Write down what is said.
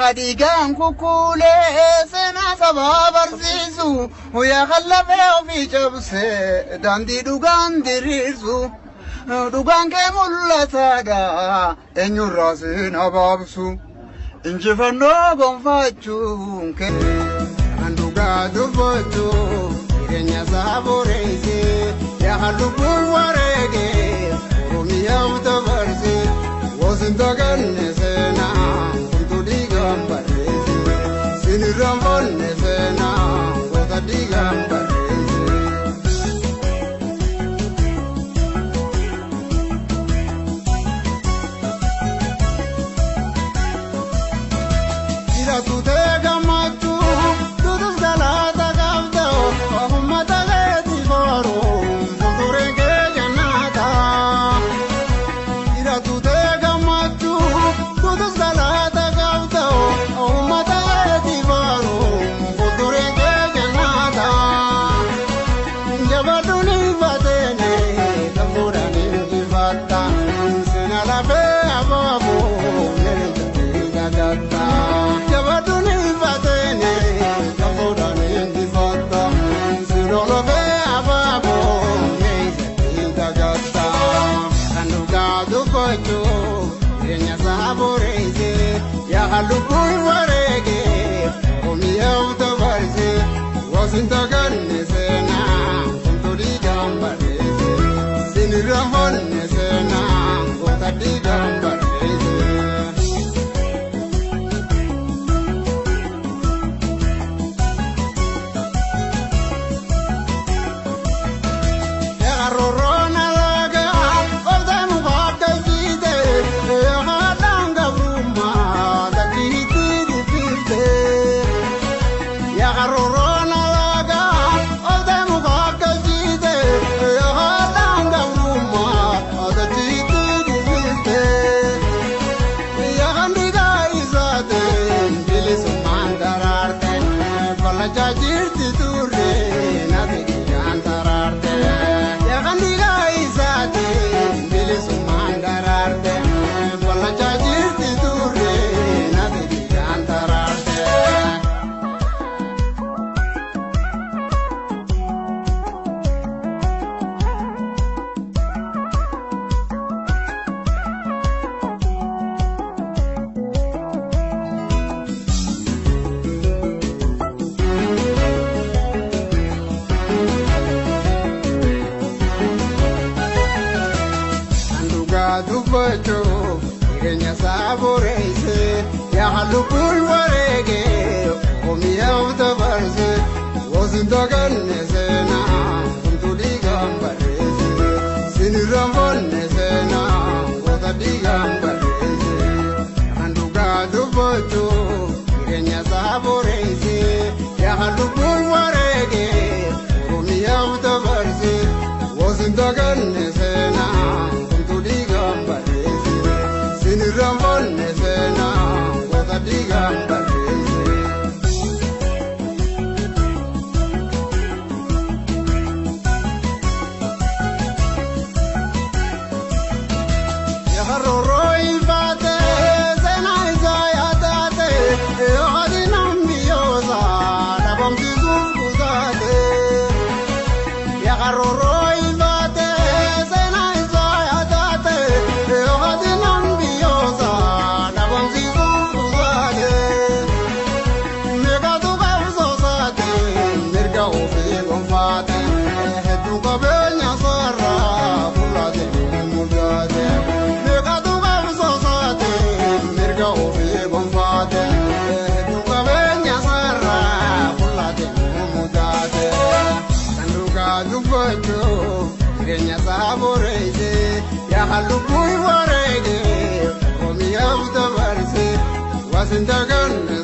Adigaan kukulee seenaa sabaa barsiisu guyyaa kallafee ofii cabsee daandii dhugaan diriirsu dhugaan kee mul'ataadha eenyurraa seenaa baabsu injifannoo gonfachuun kee kan dhugaa dubbachuu jireenya isaa boreessee yaa lubbuun wareegee oromiyaa dabarsee wasinta ganne seenaa. Sinirambonne sena wota digambareze ira tutega matu tudus galata gavda ummata leti foro fondurenge janata ira tutega matu tudus galata gavda ummata Lubbuun wareegee oromiyaa dabarsee wasinta ganne seenaa kuntulii gambarreesse sinirambonne seenaa goota digambarreesse. Dubbachuu jireenya isaa boreessee yaa lubbuun wareegee oromiyaa dabarsee wasinta ganne seenaa kuntulii gambarreesse sinirambonne seenaa goota digambarreesse kan dhugaa dubbachuu jireenya isaa boreessee yaa lubbuun wareegee oromiyaa dabarsee wasinta ganne seenaa. Sinirambonne seenaa goota digambarreesse. Yakaroroo ifaate seenaa isaa yaadate yooti nambiyoosa dhabamsiisuuf kusaate. Yakaroroo jireenya isaa boreessee yaa lubbuun wareegee oromiyaa dabarsee wasinta ganne